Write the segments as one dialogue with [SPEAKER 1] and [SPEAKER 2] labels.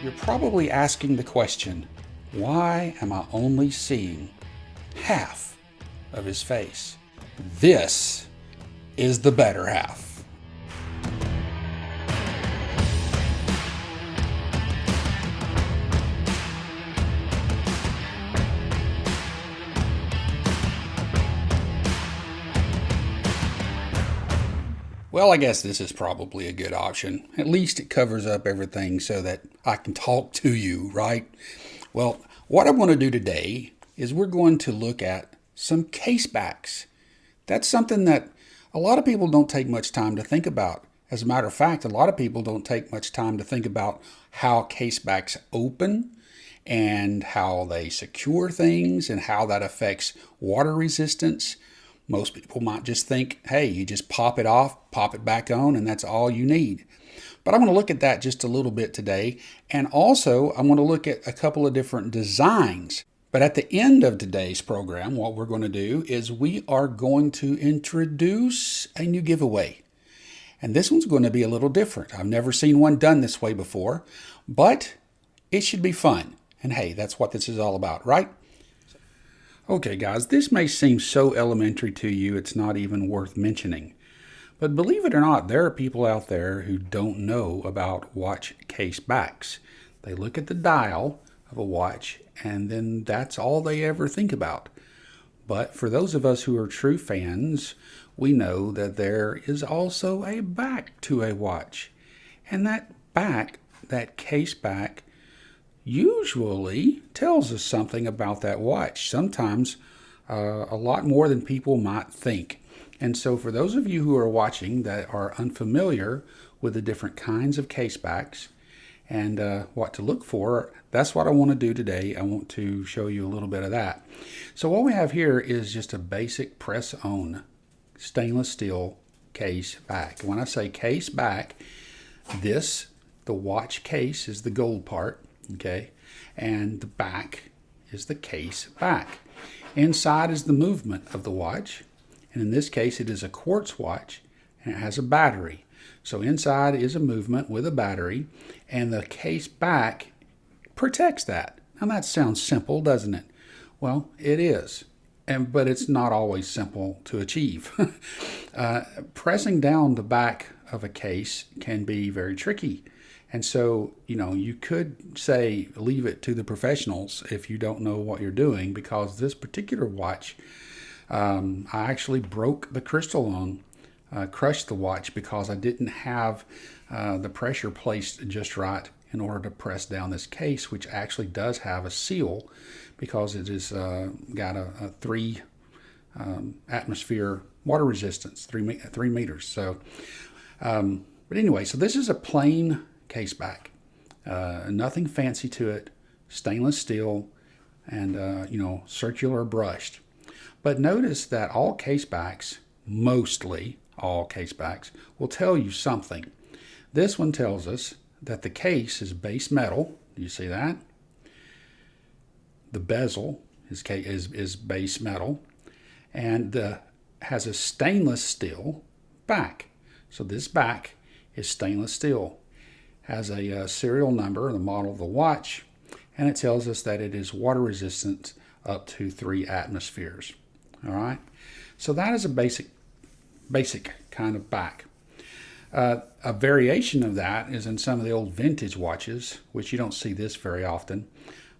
[SPEAKER 1] You're probably asking the question, why am I only seeing half of his face? This is the better half. Well, I guess this is probably a good option. At least it covers up everything so that I can talk to you, right? Well, what I want to do today is we're going to look at some casebacks. That's something that a lot of people don't take much time to think about. As a matter of fact, a lot of people don't take much time to think about how casebacks open and how they secure things and how that affects water resistance. Most people might just think, hey, you just pop it off, pop it back on, and that's all you need. But I'm going to look at that just a little bit today. And also, I'm going to look at a couple of different designs. But at the end of today's program, what we're going to do is we are going to introduce a new giveaway. And this one's going to be a little different. I've never seen one done this way before, but it should be fun. And hey, that's what this is all about, right? Okay, guys, this may seem so elementary to you, it's not even worth mentioning. But believe it or not, there are people out there who don't know about watch case backs. They look at the dial of a watch, and then that's all they ever think about. But for those of us who are true fans, we know that there is also a back to a watch. And that back, that case back, usually tells us something about that watch, sometimes a lot more than people might think. And so for those of you who are watching that are unfamiliar with the different kinds of casebacks and what to look for, that's what I want to do today. I want to show you a little bit of that. So what we have here is just a basic press-on stainless steel case back. When I say case back, the watch case is the gold part. Okay, and the back is the case back. Inside is the movement of the watch, and in this case it is a quartz watch and it has a battery. So inside is a movement with a battery, and the case back protects that. Now that sounds simple, doesn't it? Well, it is, but it's not always simple to achieve. Pressing down the back of a case can be very tricky. And so, you could say leave it to the professionals if you don't know what you're doing, because this particular watch, I actually broke the crystal on, crushed the watch because I didn't have the pressure placed just right in order to press down this case, which actually does have a seal because it has got a 3 atmosphere water resistance, 3 meters. So, but anyway, so this is a plain case back, nothing fancy to it, stainless steel, and circular brushed. But notice that all case backs, mostly all case backs, will tell you something. This one tells us that the case is base metal. Do you see that? The bezel is base metal, and has a stainless steel back. So this back is stainless steel. Has a serial number, the model of the watch, and it tells us that it is water resistant up to 3 atmospheres. All right, so that is a basic kind of back. A variation of that is in some of the old vintage watches, which you don't see this very often,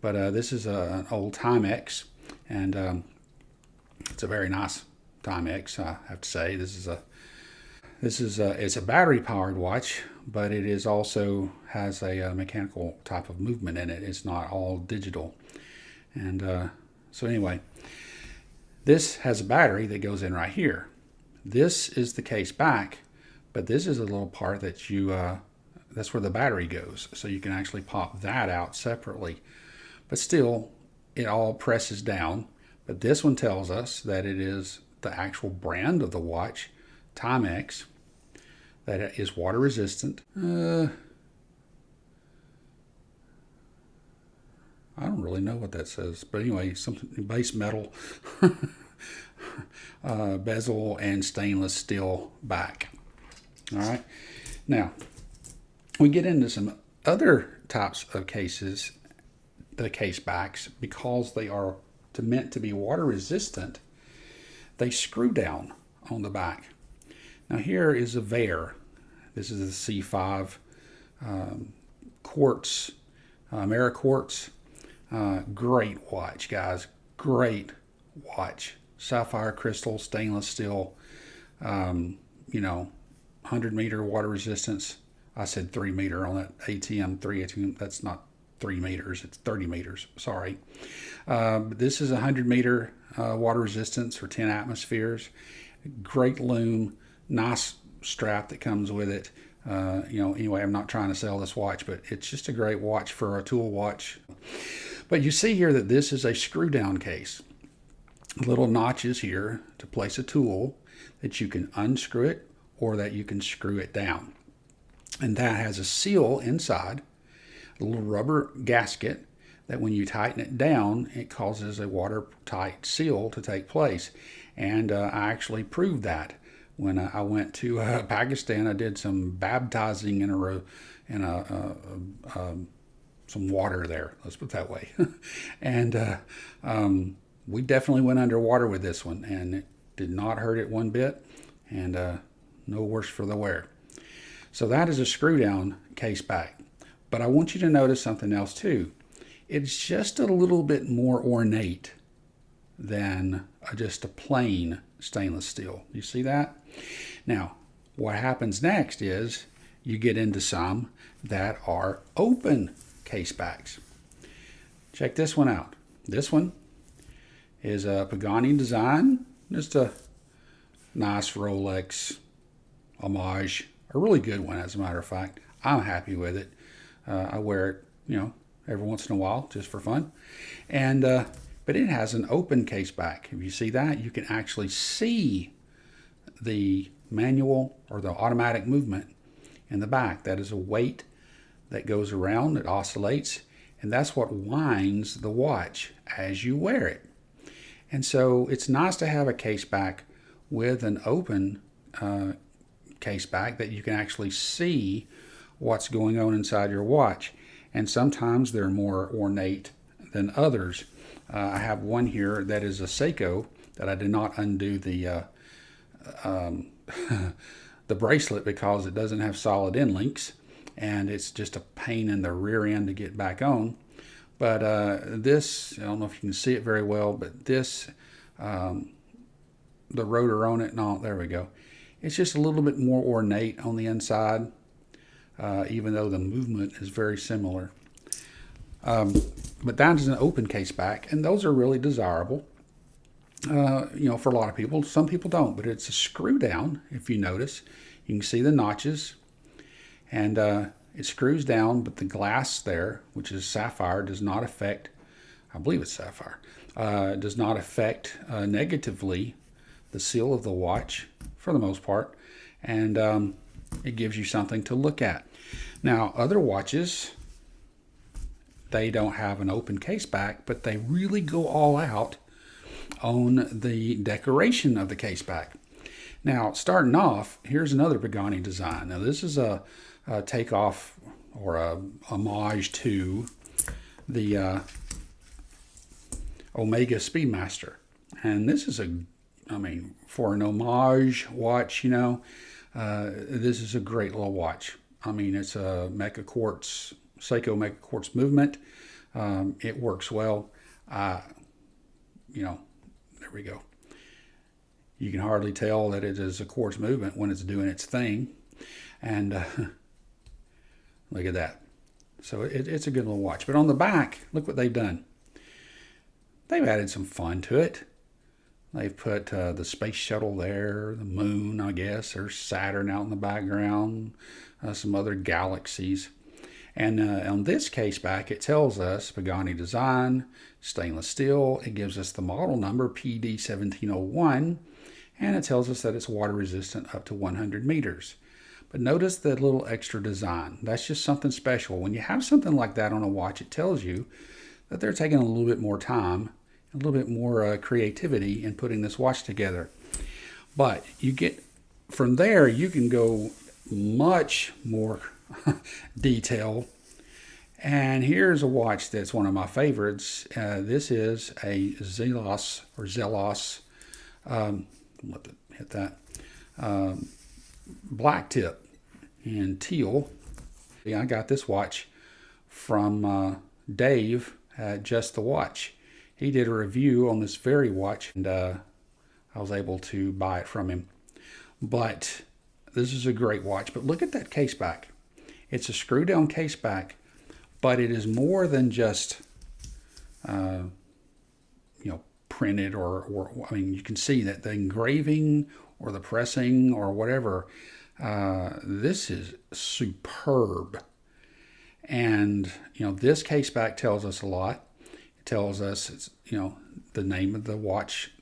[SPEAKER 1] but this is an old Timex, and it's a very nice Timex, I have to say. It's a battery powered watch, but it is also has a mechanical type of movement in it. It's not all digital. And so anyway, this has a battery that goes in right here. This is the case back, but this is a little part that that's where the battery goes. So you can actually pop that out separately. But still, it all presses down. But this one tells us that it is the actual brand of the watch, Timex, that it is water resistant. I don't really know what that says, but anyway, something base metal, bezel, and stainless steel back. All right. Now, we get into some other types of cases, the casebacks, because they are meant to be water resistant, they screw down on the back. Now here is a Vair. This is a C5 quartz, Ameriquartz. Great watch, guys. Great watch. Sapphire crystal, stainless steel, 100-meter water resistance. I said 3-meter on that ATM 3. That's not 3 meters, it's 30 meters. Sorry. This is 100-meter water resistance for 10 atmospheres. Great loom, nice strap that comes with it. Anyway, I'm not trying to sell this watch, but it's just a great watch for a tool watch. But you see here that this is a screw down case. Little notches here to place a tool that you can unscrew it or that you can screw it down. And that has a seal inside, a little rubber gasket that when you tighten it down, it causes a watertight seal to take place. And I actually proved that when I went to Pakistan. I did some baptizing in some water there. Let's put it that way. And we definitely went underwater with this one, and it did not hurt it one bit, and no worse for the wear. So that is a screw down case back. But I want you to notice something else too. It's just a little bit more ornate than just a plain stainless steel. You see that? Now, what happens next is you get into some that are open case backs. Check this one out. This one is a Pagani Design. Just a nice Rolex homage. A really good one, as a matter of fact. I'm happy with it. I wear it, every once in a while, just for fun. And but it has an open case back. If you see that, you can actually see the manual or the automatic movement in the back. That is a weight that goes around, it oscillates, and that's what winds the watch as you wear it. And so it's nice to have a case back with an open case back that you can actually see what's going on inside your watch. And sometimes they're more ornate than others. I have one here that is a Seiko that I did not undo the the bracelet because it doesn't have solid end links, and it's just a pain in the rear end to get back on. But this, I don't know if you can see it very well, but this, the rotor on it, no, there we go. It's just a little bit more ornate on the inside, even though the movement is very similar. But that is an open case back, and those are really desirable, for a lot of people. Some people don't, but it's a screw down. If you notice, you can see the notches, and it screws down, but the glass there, which is sapphire, does not affect, I believe it's sapphire, does not affect negatively the seal of the watch for the most part, and it gives you something to look at. Now, other watches, they don't have an open case back, but they really go all out on the decoration of the case back. Now, starting off, here's another Pagani Design. Now, this is a takeoff or a homage to the Omega Speedmaster. And this is for an homage watch, this is a great little watch. It's a Mecha Quartz, Seiko Mecha Quartz movement. It works well. There we go. You can hardly tell that it is a quartz movement when it's doing its thing. And look at that. So it's a good little watch. But on the back, look what they've done. They've added some fun to it. They've put the space shuttle there, the moon, I guess. There's Saturn out in the background, some other galaxies. And on this case back, it tells us Pagani Design, stainless steel. It gives us the model number, PD1701, and it tells us that it's water resistant up to 100 meters. But notice the little extra design. That's just something special. When you have something like that on a watch, it tells you that they're taking a little bit more time, a little bit more creativity in putting this watch together. But you get, from there, you can go much more detail And here's a watch that's one of my favorites. This is a Zeos or Zelos. Let it hit that. Black tip in teal. Yeah, I got this watch from Dave at Just the Watch. He did a review on this very watch, and I was able to buy it from him. But this is a great watch. But look at that case back. It's a screw down case back, but it is more than just printed or I mean, you can see that the engraving or the pressing or whatever. This is superb. And this case back tells us a lot. It tells us it's the name of the watch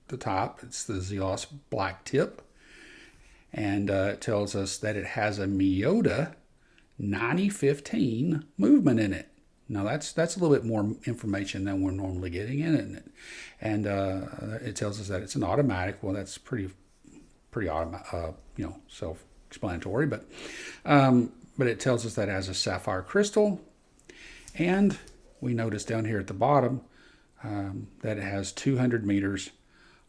[SPEAKER 1] at the top. It's the Zeos black tip. And it tells us that it has a Miyota 9015 movement in it. Now that's a little bit more information than we're normally getting in it. And it tells us that it's an automatic. Well, that's pretty self-explanatory. But it tells us that it has a sapphire crystal, and we notice down here at the bottom that it has 200 meters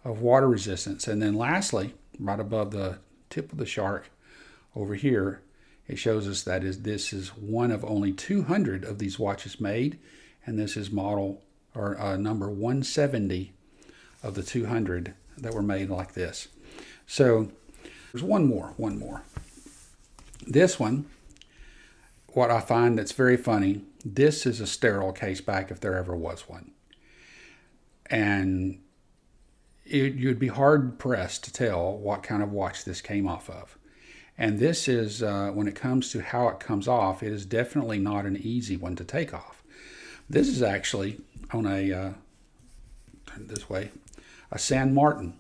[SPEAKER 1] of water resistance. And then lastly, right above the tip of the shark over here, it shows us that this is one of only 200 of these watches made, and this is model or number 170 of the 200 that were made like this. So there's one more. This one, what I find that's very funny, this is a sterile case back if there ever was one. And you'd be hard pressed to tell what kind of watch this came off of. And this is, when it comes to how it comes off, it is definitely not an easy one to take off. This is actually on a, turn it this way, a San Martin,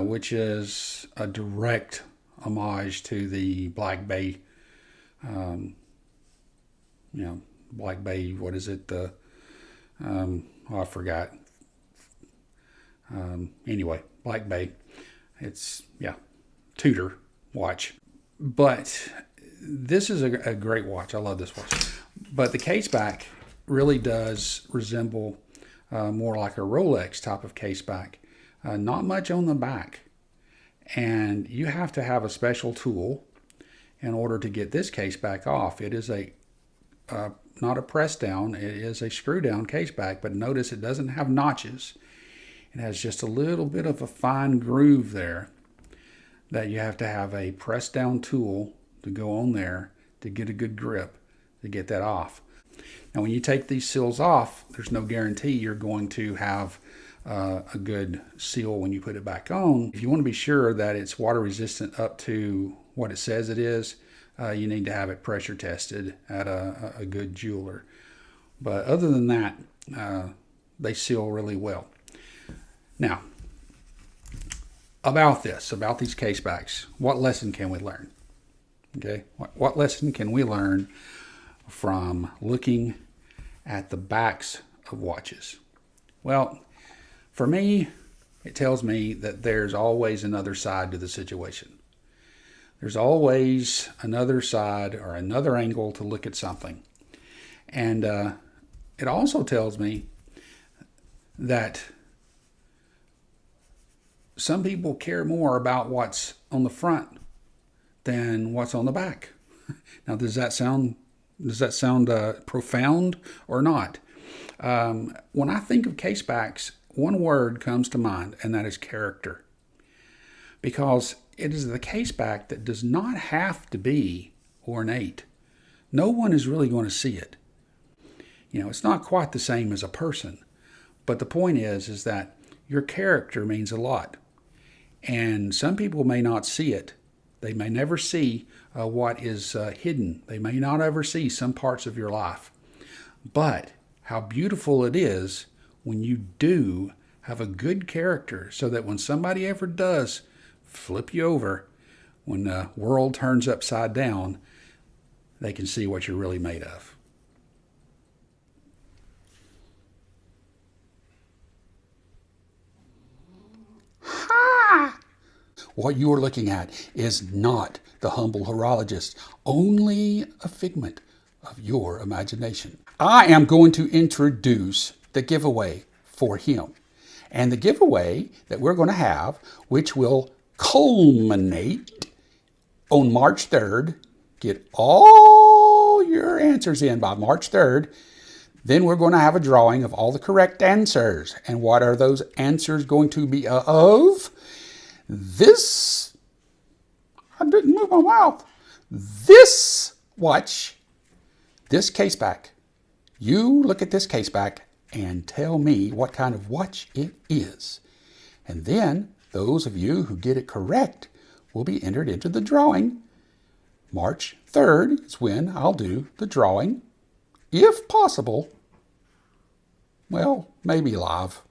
[SPEAKER 1] which is a direct homage to the Black Bay, Black Bay, what is it? I forgot. Anyway, Black Bay. It's, Tudor watch. But this is a great watch. I love this watch. But the case back really does resemble more like a Rolex type of case back. Not much on the back. And you have to have a special tool in order to get this case back off. It is not a press down. It is a screw down case back. But notice it doesn't have notches. It has just a little bit of a fine groove there that you have to have a press down tool to go on there to get a good grip to get that off. Now when you take these seals off, there's no guarantee you're going to have a good seal when you put it back on. If you want to be sure that it's water resistant up to what it says it is, you need to have it pressure tested at a good jeweler. But other than that, they seal really well. Now, about these case backs, what lesson can we learn? Okay, what lesson can we learn from looking at the backs of watches? Well, for me, it tells me that there's always another side to the situation. There's always another side or another angle to look at something. And it also tells me that some people care more about what's on the front than what's on the back. Now, does that sound profound or not? When I think of case backs, one word comes to mind, and that is character. Because it is the case back that does not have to be ornate. No one is really going to see it. It's not quite the same as a person. But the point is that your character means a lot. And some people may not see it. They may never see what is hidden. They may not ever see some parts of your life. But how beautiful it is when you do have a good character, so that when somebody ever does flip you over, when the world turns upside down, they can see what you're really made of. what you are looking at is not the humble horologist, only a figment of your imagination. I am going to introduce the giveaway for him. And the giveaway that we're going to have, which will culminate on March 3rd, get all your answers in by March 3rd. Then we're going to have a drawing of all the correct answers. And what are those answers going to be of? This, I didn't move my mouth. This watch, this caseback. You look at this caseback and tell me what kind of watch it is. And then those of you who get it correct will be entered into the drawing. March 3rd is when I'll do the drawing. If possible, well, maybe live,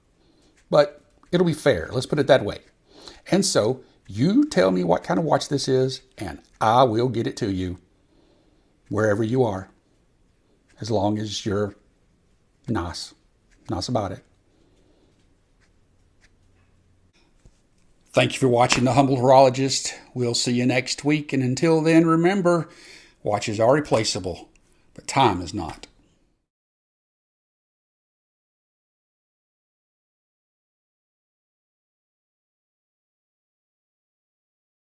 [SPEAKER 1] but it'll be fair. Let's put it that way. And so you tell me what kind of watch this is, and I will get it to you wherever you are, as long as you're nice about it. Thank you for watching The Humble Horologist. We'll see you next week. And until then, remember, watches are replaceable, but time is not.